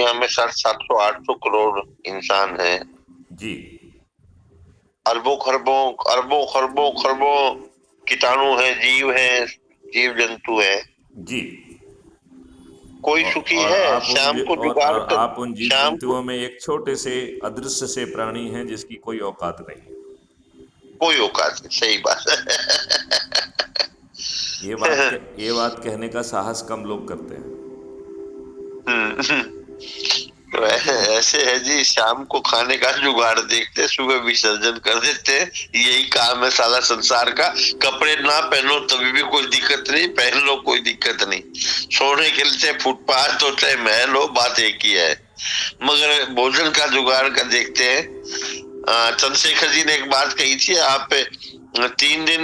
दुनिया में 700-800 करोड़ इंसान हैं। जी। अरबों खरबों अरबों खरबों खरबों कीटाणु हैं, जीव जंतु हैं। जी। कोई सुखी और है आप उन शाम को और जुगाड़ कर, आप उन जीव शाम को जंतुओं में एक छोटे से अदृश्य से प्राणी हैं जिसकी कोई औकात नहीं। कोई औकात नहीं। सही बात है। ये बात कहने का साहस कम लोग करते हैं। हम्म, तो है कि नहीं? ऐसे है जी, शाम को खाने का जुगाड़ देखते, सुबह विसर्जन कर देते हैं। यही काम है सारा संसार का। कपड़े ना पहनो तभी भी कोई दिक्कत नहीं, पहन लो कोई दिक्कत नहीं। सोने के लिए चाहे फुटपाथ हो चाहे महल हो, बात एक ही है। मगर भोजन का जुगाड़ का देखते हैं। चंद्रशेखर जी ने एक बात कही थी, आप 3 दिन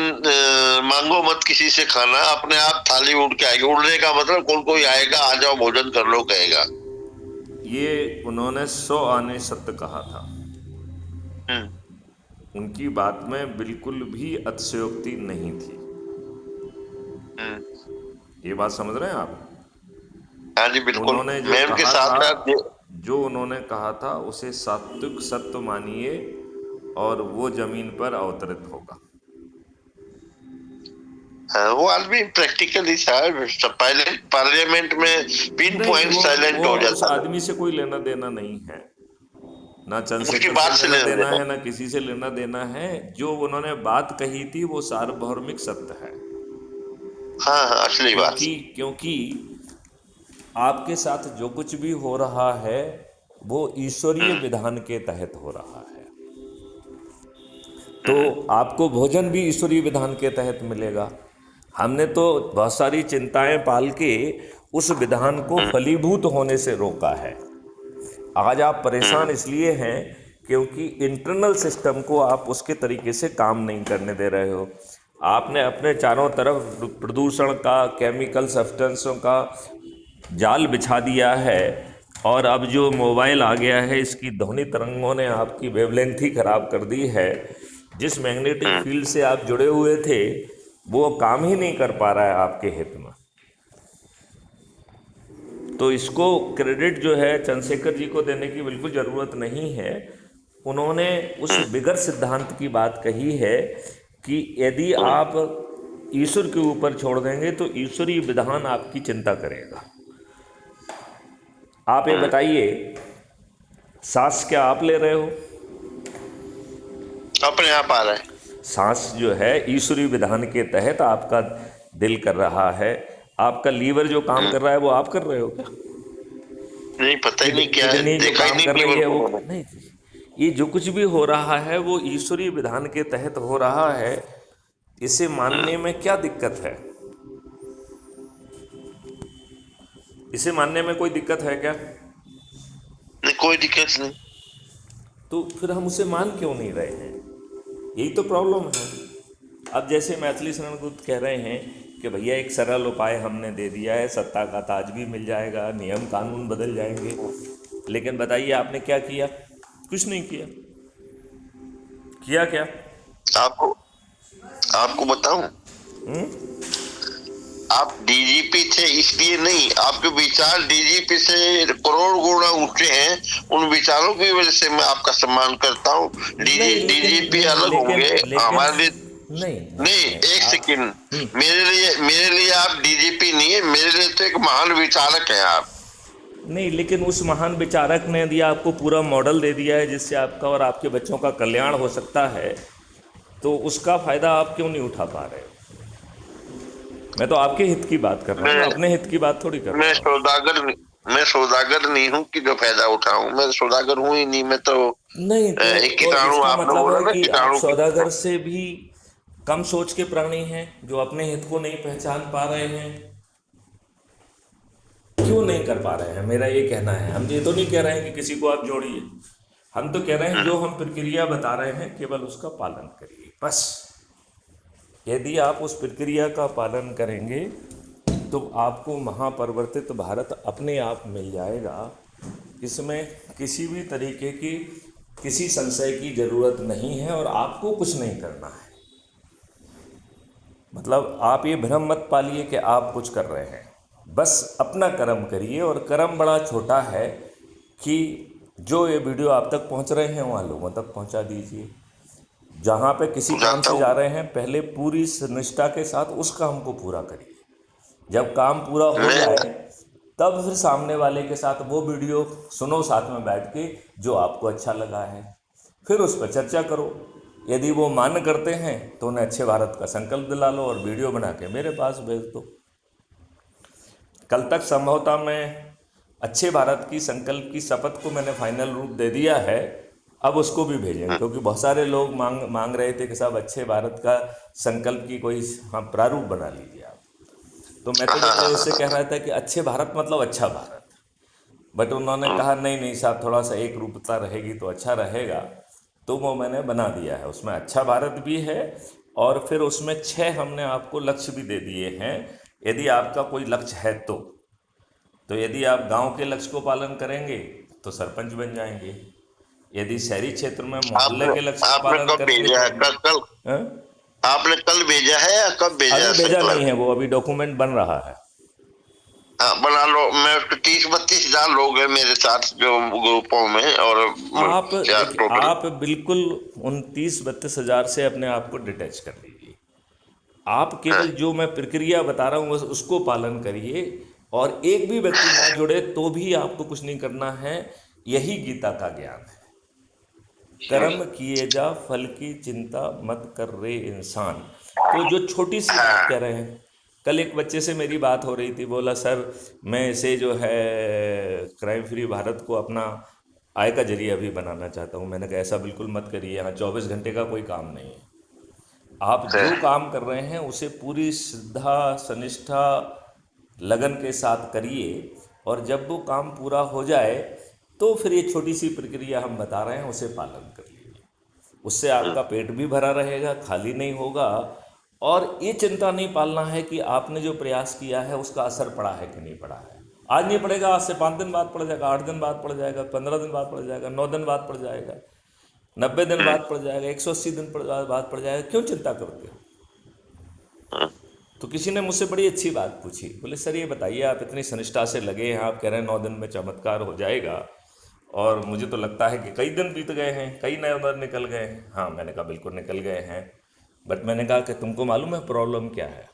मांगो मत किसी से खाना, अपने आप थाली उड़ के आएगी। उड़ने का मतलब कोई आएगा, आ जाओ भोजन कर लो कहेगा। ये उन्होंने 100 आने सत्य कहा था। हम्म। उनकी बात में बिल्कुल भी अतिशयोक्ति नहीं थी। हम्म। ये बात समझ रहे हैं आप? हाँ जी बिल्कुल। उन्होंने जो मैं उनके कहा था, साथ साथ जो उन्होंने कहा था उसे सात्विक सत्य मानिए और वो जमीन पर अवतरित होगा। वो आदमी प्रैक्टिकल ही था। पहले पार्लियामेंट में पिन नहीं, पॉइंट साइलेंट वो हो उस जाता था। आदमी से कोई लेना देना नहीं है। ना उसकी चंद्रशेखर से बात से लेना लेने देना देना। है, ना किसी से लेना देना है। जो उन्होंने बात कही थी वो सार्वभौमिक सत्य है। हाँ हाँ, असली बात। क्योंकि आपके साथ जो कुछ भी हो रहा है वो ईश्वरीय हम्म। विधान के तहत हो रहा है। तो हम्म। आपको भोजन भी ईश्वरीय विधान के तहत मिलेगा। हमने तो बहुत सारी चिंताएं पाल के उस विधान को हम्म। फलीभूत होने से रोका है। आज आप परेशान हम्म। इसलिए हैं क्योंकि इंटरनल सिस्टम को आप उसके तरीके से काम नहीं करने दे रहे हो। आपने अपने चारों तरफ प्रदूषण का, केमिकल सब्सटेंसों का जाल बिछा दिया है। और अब जो मोबाइल आ गया है, इसकी ध्वनि तरंगों ने आपकी वेवलेंथ ही खराब कर दी है। जिस मैग्नेटिक हम्म। फील्ड से आप जुड़े हुए थे वो काम ही नहीं कर पा रहा है आपके हित में। तो इसको क्रेडिट जो है चंद्रशेखर जी को देने की बिल्कुल ज़रूरत नहीं है। उन्होंने उस हम्म। बिगर सिद्धांत की बात कही है कि यदि हम्म। आप ईश्वर के ऊपर छोड़ देंगे तो ईश्वरीय विधान आपकी चिंता करेगा। आप ये हम्म। बताइए, सांस क्या आप ले रहे हो? अपने आप आ रहा है। सांस जो है ईश्वरीय विधान के तहत आपका दिल कर रहा है। आपका लीवर जो काम हम्म। कर रहा है वो आप कर रहे हो क्या? नहीं, पता ही नहीं क्या है, किडनी जो देखा ही काम नहीं कर रही लीवर है को वो मैंने। नहीं। ये जो कुछ भी हो रहा है वो ईश्वरीय विधान के तहत हो रहा है। इसे मानने में क्या दिक्कत है? इसे मानने में कोई दिक्कत है क्या? नहीं, कोई दिक्कत नहीं। तो फिर हम उसे मान क्यों नहीं रहे हैं? यही तो प्रॉब्लम है। अब जैसे मैथिली शरण गुप्त कह रहे हैं कि भैया एक सरल उपाय हमने दे दिया है, सत्ता का ताज भी मिल जाएगा, नियम कानून बदल जाएंगे। लेकिन बताइए आपने क्या किया? कुछ नहीं किया। किया क्या? आपको आपको बताऊं, आप डीजीपी थे इसलिए नहीं, आपके विचार डीजीपी से करोड़ गुना ऊंचे हैं। उन विचारों की वजह से मैं आपका सम्मान करता हूँ। नहीं लेकिन डीजीपी नहीं अलग लेकिन होंगे लेकिन हमारे लिए। नहीं नहीं, नहीं एक आप सेकंड। मेरे लिए आप डीजीपी नहीं है, मेरे लिए तो एक महान विचारक हैं आप। नहीं, लेकिन उस महान विचारक ने यदि आपको पूरा मॉडल दे दिया है जिससे आपका और आपके बच्चों का कल्याण हो सकता है, तो उसका फ़ायदा आप क्यों नहीं उठा पा रहे हो? मैं तो आपके हित की बात कर रहा हूँ, मैं मैं अपने हित की बात थोड़ी कर मैं रहा हूँ। सौदागर मैं सौदागर नहीं हूँ कि जो फायदा उठाऊं। मैं सौदागर हूँ ही नहीं। मैं तो नहीं एक तो कीटाणु, इसका आपने मतलब बोला है ना कि आप कीटाणु की सौदागर तरह। से भी कम सोच के प्राणी हैं जो अपने हित को नहीं पहचान पा रहे हैं। क्यों नहीं कर पा रहे हैं, मेरा ये कहना है। हम ये तो नहीं कह रहे हैं कि किसी को आप जोड़िए। हम तो कह रहे हैं जो हम प्रक्रिया बता रहे हैं केवल उसका पालन करिए बस। यदि आप उस प्रक्रिया का पालन करेंगे तो आपको महापरिवर्तित भारत अपने आप मिल जाएगा। इसमें किसी भी तरीके की किसी संशय की ज़रूरत नहीं है और आपको कुछ नहीं करना है। मतलब आप ये भ्रम मत पालिए कि आप कुछ कर रहे हैं। बस अपना कर्म करिए और कर्म बड़ा छोटा है। कि जो ये वीडियो आप तक पहुंच रहे हैं वहाँ लोगों तक पहुंचा दीजिए। जहाँ पे किसी काम जाता से हूँ। जा रहे हैं पहले पूरी निष्ठा के साथ उस काम को पूरा करिए। जब काम पूरा हो मैं जाए तब फिर सामने वाले के साथ वो वीडियो सुनो साथ में बैठ के जो आपको अच्छा लगा है, फिर उस पर चर्चा करो। यदि वो मान्य करते हैं तो उन्हें अच्छे भारत का संकल्प दिला लो और वीडियो बना के मेरे पास भेज दो। कल तक संभवतः मैं अच्छे भारत की संकल्प की शपथ को मैंने फाइनल रूप दे दिया है, अब उसको भी भेजें, क्योंकि बहुत सारे लोग मांग रहे थे कि साहब अच्छे भारत का संकल्प की कोई हाँ प्रारूप बना लीजिए आप। तो मैं तो पहले उससे कह रहा था कि अच्छे भारत मतलब अच्छा भारत, बट उन्होंने कहा नहीं नहीं साहब थोड़ा सा एक रूपता रहेगी तो अच्छा रहेगा। तो वो मैंने बना दिया है, उसमें अच्छा भारत भी है और फिर उसमें 6 हमने आपको लक्ष्य भी दे दिए हैं। यदि आपका कोई लक्ष्य है तो यदि आप गांव के लक्ष्य को पालन करेंगे तो सरपंच बन जाएंगे। यदि शहरी क्षेत्र में मोहल्ले आपने के लक्ष्य का आपने पालन कब करेंगे भेजा तो है? कल हाँ? आपने कल भेजा है या कब भेजा अभी है भेजा नहीं संकल्प? है, वो अभी डॉक्यूमेंट बन रहा है। हाँ, बना लो। मैं 30-32 हजार लोग हैं मेरे साथ जो ग्रुपों में, और आप क्या देखिए, टोटल? आप बिल्कुल उन 30-32 हज़ार से अपने आप को डिटैच कर लीजिए। आप केवल जो मैं प्रक्रिया बता रहा हूँ बस उसको पालन करिए, और एक भी व्यक्ति ना जुड़े तो भी आपको कुछ नहीं करना है। यही गीता का ज्ञान है। कर्म किए जा फल की चिंता मत कर रे इंसान। तो जो छोटी सी बात कह रहे हैं, कल एक बच्चे से मेरी बात हो रही थी, बोला सर मैं इसे जो है क्राइम फ्री भारत को अपना आय का जरिया भी बनाना चाहता हूँ। मैंने कहा ऐसा बिल्कुल मत करिए, यहाँ 24 घंटे का कोई काम नहीं है। आप जो काम कर रहे हैं उसे पूरी श्रद्धा सनिष्ठा लगन के साथ करिए, और जब वो काम पूरा हो जाए तो फिर ये छोटी सी प्रक्रिया हम बता रहे हैं उसे पालन कर लीजिए। उससे आपका पेट भी भरा रहेगा, खाली नहीं होगा। और ये चिंता नहीं पालना है कि आपने जो प्रयास किया है उसका असर पड़ा है कि नहीं पड़ा है। आज नहीं पड़ेगा, आज से 5 दिन बाद पड़ जाएगा, 8 दिन बाद पड़ जाएगा, 15 दिन बाद पड़ जाएगा, 9 दिन बाद पड़ जाएगा, 90 दिन बाद पड़ जाएगा, 180 दिन बाद पड़ जाएगा। क्यों चिंता करते हो? तो किसी ने मुझसे बड़ी अच्छी बात पूछी, बोले सर ये बताइए आप इतनी सनिष्ठा से लगे हैं, आप कह रहे हैं 9 दिन में चमत्कार हो जाएगा, और मुझे तो लगता है कि कई दिन बीत गए हैं, कई नए उधर निकल गए हैं। हाँ, मैंने कहा बिल्कुल निकल गए हैं, बट मैंने कहा कि तुमको मालूम है प्रॉब्लम क्या है?